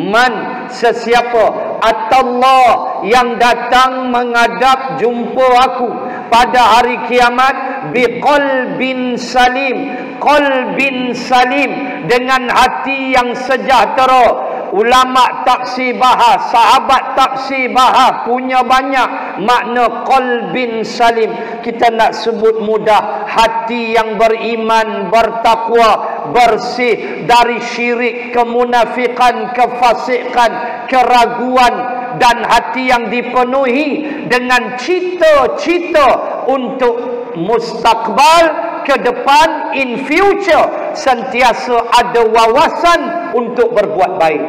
man, sesiapa, atallah, yang datang menghadap jumpa aku pada hari kiamat, biqalbin salim, qalbin salim, dengan hati yang sejahtera. Ulama tafsir bahas, sahabat tafsir bahas, punya banyak makna qalbin salim. Kita nak sebut mudah, hati yang beriman, bertakwa, bersih dari syirik, kemunafikan, kefasikan, keraguan, dan hati yang dipenuhi dengan cita-cita untuk mustakbal, ke depan, in future, sentiasa ada wawasan untuk berbuat baik.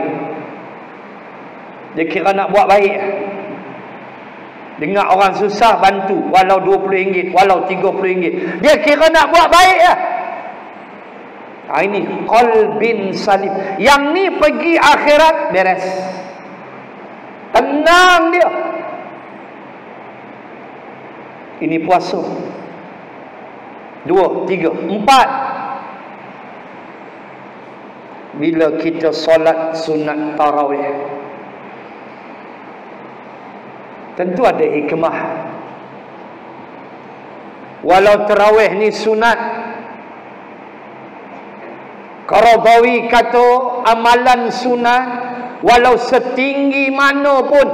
Dia kira nak buat baik. Dengar orang susah, bantu, walau RM20, walau RM30. Dia kira nak buat baik ya. Ini qalbin salim. Yang ni pergi akhirat beres, tenang dia. Ini puasa 2, 3, 4. Bila kita solat sunat tarawih, tentu ada hikmah. Walau tarawih ni sunat, Qaradawi kata amalan sunat, walau setinggi mana pun,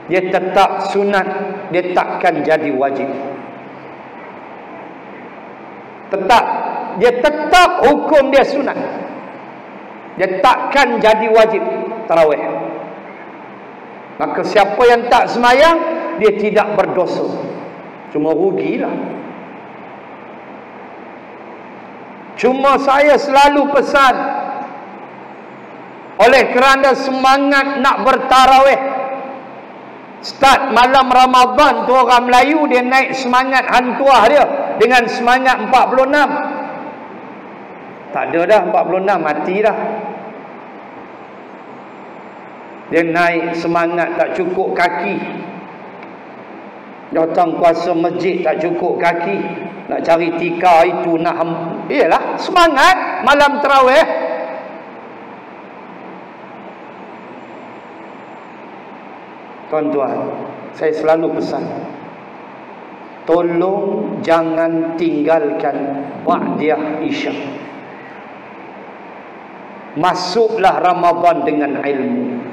dia tetap sunat, dia takkan jadi wajib. Dia tetap hukum dia sunat. Dia takkan jadi wajib tarawih. Maka siapa yang tak semayang, dia tidak berdosa, cuma rugilah. Cuma saya selalu pesan, oleh kerana semangat nak bertarawih, start malam Ramadan tu orang Melayu dia naik semangat hantuah dia dengan semangat 46. Tak ada dah 46, mati dah. Dia naik semangat tak cukup kaki. Datang kuasa masjid tak cukup kaki. Nak cari tikar itu nak iyalah semangat malam tarawih. Tuan-tuan, saya selalu pesan, tolong jangan tinggalkan ba'diyah Isyak. Masuklah Ramadan dengan ilmu.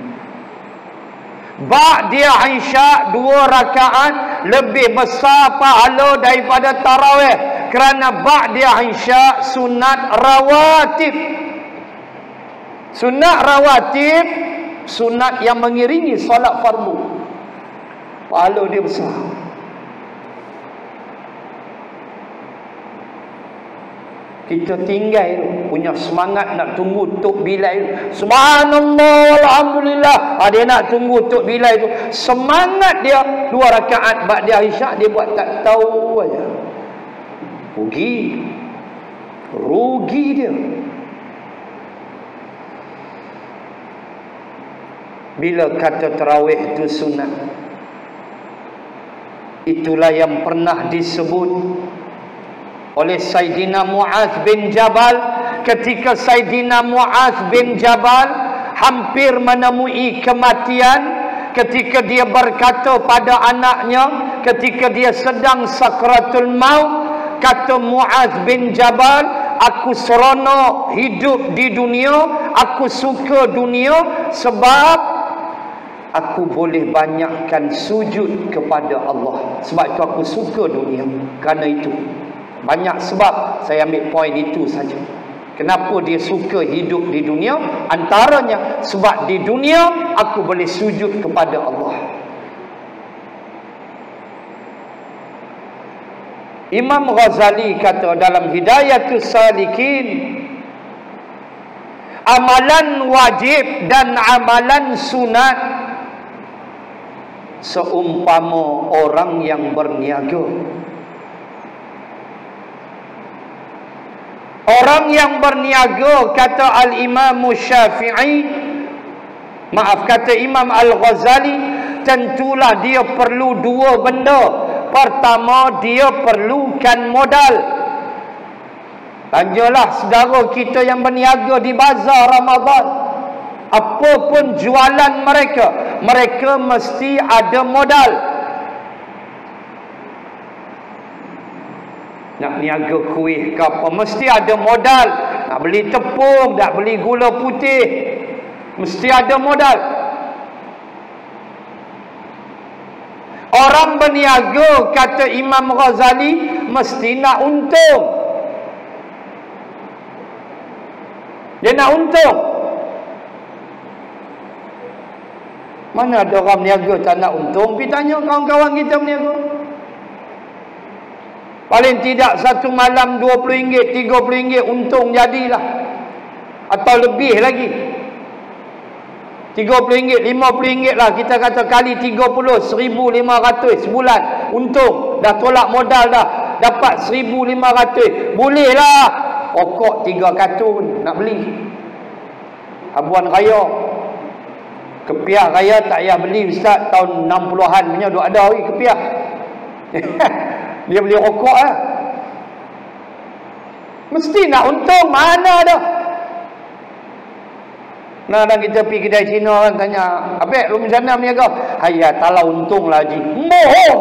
Ba'diyah Isyak 2 rakaat lebih besar pahala daripada tarawih, kerana ba'diyah Isyak sunat rawatib. Sunat rawatib, sunat yang mengiringi solat fardu, pahala dia besar. Kita tinggal punya semangat nak tunggu Tok Bilal. Subhanallah, alhamdulillah. Dia nak tunggu Tok Bilal itu. Semangat dia 2 rakaat ba'diyah Isyak dia buat tak tahu aja. Rugi dia. Bila kata tarawih itu sunat, itulah yang pernah disebut oleh Sayyidina Mu'adz bin Jabal ketika Sayyidina Mu'adz bin Jabal hampir menemui kematian, ketika dia berkata pada anaknya ketika dia sedang sakratul maut, kata Mu'adz bin Jabal, aku seronok hidup di dunia, aku suka dunia sebab aku boleh banyakkan sujud kepada Allah. Sebab itu aku suka dunia. Kerana itu banyak sebab, saya ambil poin itu saja. Kenapa dia suka hidup di dunia? Antaranya sebab di dunia aku boleh sujud kepada Allah. Imam Ghazali kata dalam Hidayatus Salikin, amalan wajib dan amalan sunat seumpama orang yang berniaga. Orang yang berniaga, kata Al-Imam Syafi'i, kata Imam Al-Ghazali, tentulah dia perlu 2 benda. Pertama, dia perlukan modal. Tanyalah saudara kita yang berniaga di bazar Ramadan, apapun jualan mereka mesti ada modal. Nak niaga kuih ke apa, mesti ada modal. Nak beli tepung, nak beli gula putih, mesti ada modal. Orang berniaga, kata Imam Ghazali, mesti nak untung. Dia nak untung. Mana ada orang berniaga tak nak untung? Pergi tanya kawan-kawan kita berniaga. Paling tidak satu malam RM20, RM30 untung jadilah. Atau lebih lagi. RM30, RM50 lah. Kita kata kali 30, RM1,500 sebulan. Untung. Dah tolak modal dah. Dapat RM1,500. Boleh lah. Pokok 3 kartun nak beli. Abuan raya. Kepiah raya tak payah beli ustaz. Tahun 60-an punya duk ada lagi kepiah. Dia beli rokok lah. Mesti nak untung. Mana ada. Nah, dan kita pergi kedai Cina, orang tanya, Abek, lu macam mana berniaga? Hayya, tak lah untung lah Haji. Bohong.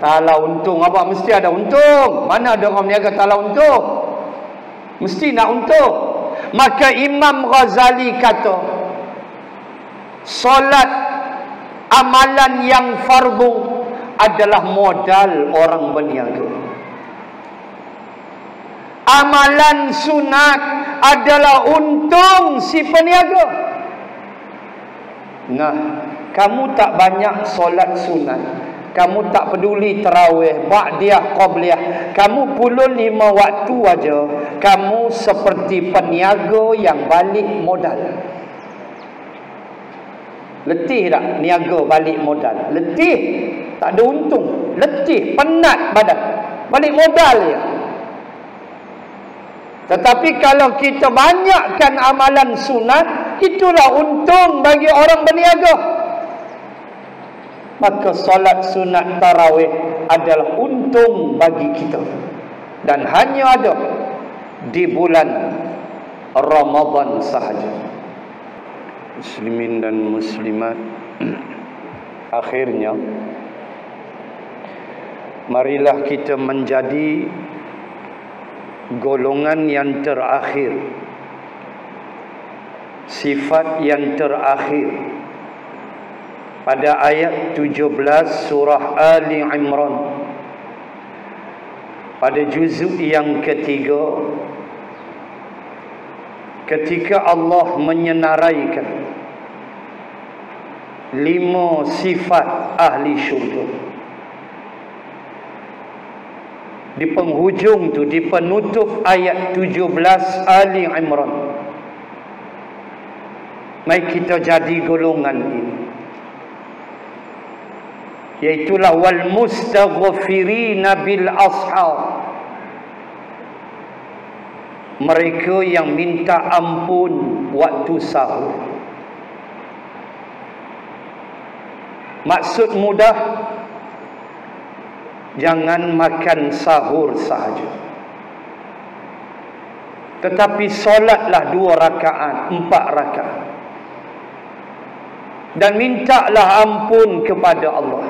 Tak lah untung. Apa? Mesti ada untung. Mana ada orang berniaga tak lah untung? Mesti nak untung. Maka Imam Ghazali kata, solat amalan yang fardu, adalah modal orang berniaga. Amalan sunat adalah untung si peniaga. Nah, kamu tak banyak solat sunat, kamu tak peduli tarawih, ba'diyah, qabliyah, kamu pulun 5 waktu aja, kamu seperti peniaga yang balik modal. Letih tak niaga balik modal? Letih, tak ada untung, letih, penat badan, balik modal ya. Tetapi kalau kita banyakkan amalan sunat, itulah untung bagi orang berniaga. Maka solat sunat tarawih adalah untung bagi kita, dan hanya ada di bulan Ramadan sahaja. Muslimin dan muslimat, akhirnya marilah kita menjadi golongan yang terakhir, sifat yang terakhir pada ayat 17 surah Ali Imran, pada juzuk yang ketiga, ketika Allah menyenaraikan 5 sifat ahli syurga. Di penghujung tu, di penutup ayat 17 Ali Imran, mari kita jadi golongan ini, yaitulah wal mustaghfirina bil ashar, mereka yang minta ampun waktu sahur. Maksud mudah, jangan makan sahur sahaja, tetapi solatlah 2 rakaat, 4 rakaat, dan mintalah ampun kepada Allah.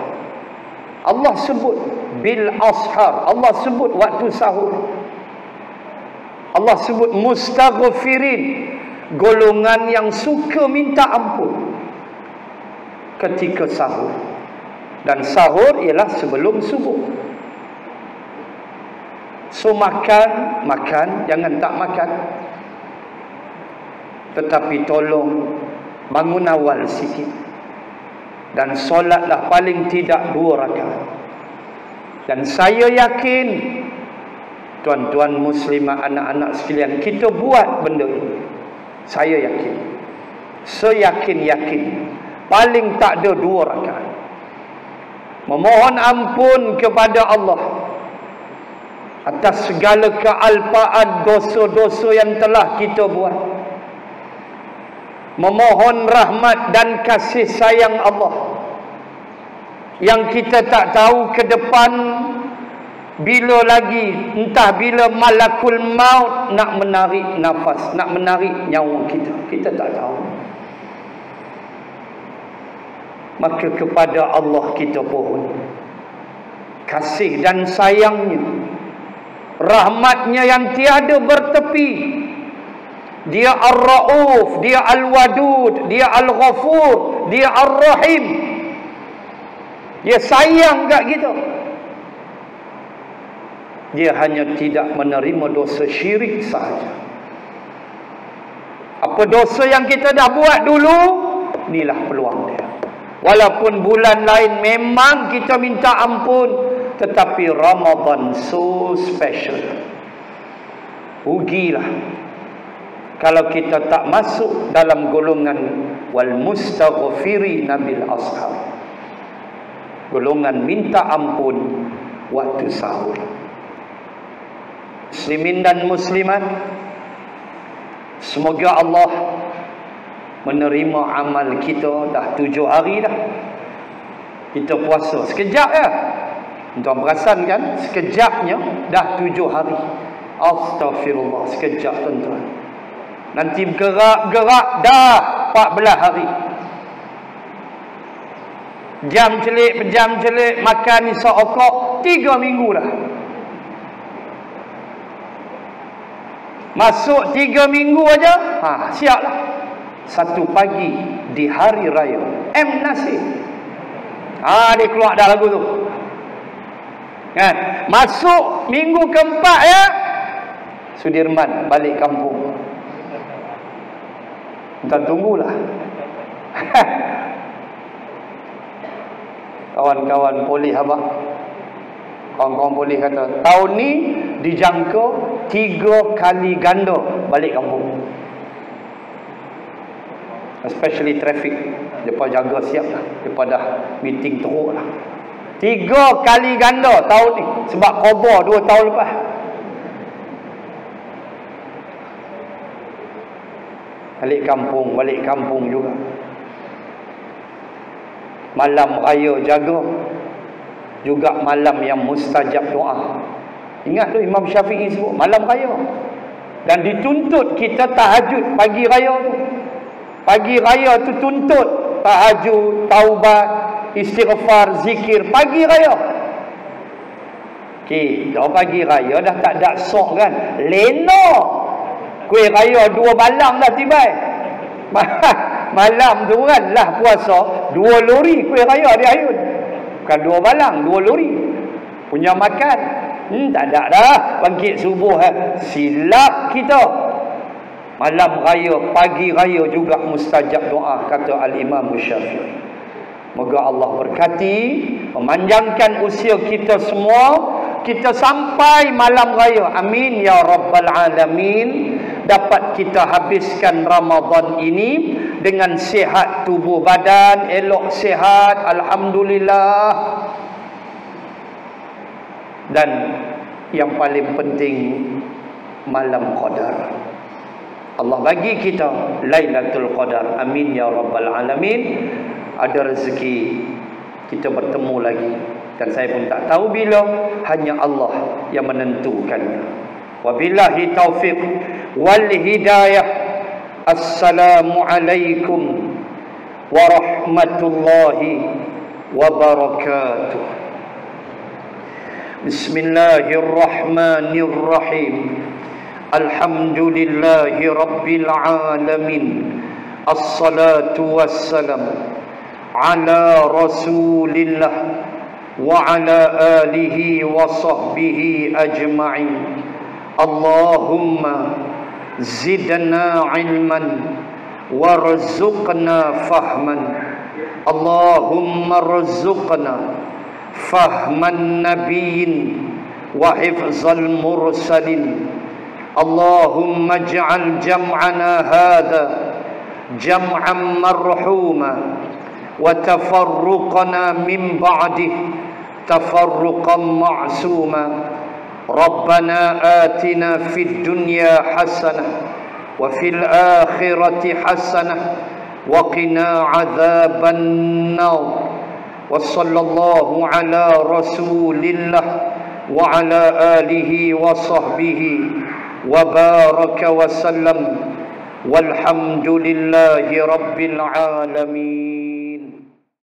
Allah sebut bil ashar, Allah sebut waktu sahur, Allah sebut mustaghfirin, golongan yang suka minta ampun ketika sahur. Dan sahur ialah sebelum subuh. So makan, jangan tak makan, tetapi tolong bangun awal sikit, dan solatlah paling tidak 2 rakaat. Dan saya yakin tuan-tuan muslimat, anak-anak sekalian, kita buat benda ini. Saya yakin, seyakin-yakin, paling tak ada 2 rakaat, memohon ampun kepada Allah atas segala kealpaan dosa-dosa yang telah kita buat, memohon rahmat dan kasih sayang Allah, yang kita tak tahu ke depan bila lagi, entah bila malakul maut nak menarik nafas, nak menarik nyawa kita tak tahu. Maka kepada Allah kita pohon kasih dan sayangnya, rahmatnya yang tiada bertepi. Dia Ar-Ra'uf, dia Al-Wadud, dia Al-Ghafur, dia Ar-Rahim. Dia sayang kat kita. Dia hanya tidak menerima dosa syirik sahaja. Apa dosa yang kita dah buat dulu, inilah peluang dia. Walaupun bulan lain memang kita minta ampun, tetapi Ramadan so special. Rugilah kalau kita tak masuk dalam golongan wal mustaghfirina bil ashar, golongan minta ampun waktu sahur. Muslimin dan muslimat, semoga Allah menerima amal kita. Dah 7 hari dah kita puasa, sekejap ya. Tuan perasan kan, sekejapnya dah 7 hari. Astaghfirullah, sekejap tuan-tuan. Nanti gerak-gerak dah 14 hari. Jam celik, makan isyak okok 3 minggu dah. Masuk 3 minggu aja, siap lah. Satu pagi di hari raya, nasib. Dia keluar dah lagu tu. Kan? Masuk minggu keempat ya, Sudirman balik kampung. Entah tunggulah. Kawan-kawan polis abang, kawan-kawan polis kata tahun ni dijangka 3 kali ganda balik kampung. Especially traffic, mereka jaga siap lah, mereka dah meeting teruk lah. 3 kali ganda tahun ni, sebab khabar 2 tahun lepas. Balik kampung juga. Malam raya jaga, juga malam yang mustajab doa. Ingat tu Imam Syafi'i sebut malam raya. Dan dituntut kita tahajud pagi raya tu. Pagi raya tu tuntut tahajud, taubat, istighfar, zikir pagi raya. Kita pagi raya dah tak ada sok kan. Lena. Kuih raya 2 balang dah tiba. Malam tu kan lah puasa 2 lori kuih raya di Ayun. Bukan 2 balang, 2 lori. Punya makan. Tak ada dah. Bangkit subuh silap kita. Malam raya, pagi raya juga mustajab doa, kata Al-Imam Syafi'i. Moga Allah berkati, memanjangkan usia kita semua, kita sampai malam raya. Amin ya rabbal alamin. Dapat kita habiskan Ramadan ini dengan sihat tubuh badan, elok sihat, alhamdulillah. Dan yang paling penting, malam qadar. Allah bagi kita Lailatul Qadar. Amin ya rabbal alamin. Ada rezeki kita bertemu lagi, dan saya pun tak tahu bila, hanya Allah yang menentukannya. Wabillahi taufiq wal hidayah. Assalamualaikum warahmatullahi wabarakatuh. Bismillahirrahmanirrahim. Alhamdulillahi rabbil alamin. Assalatu wassalam ala rasulillah wa ala alihi wa sahbihi ajma'in. Allahumma zidna ilman warzuqna fahman. Allahumma rzuqna fahman nabiyyin wa hifzal mursalin. Allahumma ij'al jam'ana hadha jam'an marhuma wa tafarruqana min ba'dih tafarruqan ma'suma. Rabbana atina fid dunya hasanah wa fil akhirati hasanah wa qina adzaban nar. Wa sallallahu ala rasulillah wa ala alihi wa sahbihi wa baraka wa sallam. Walhamdulillahi rabbil alamin.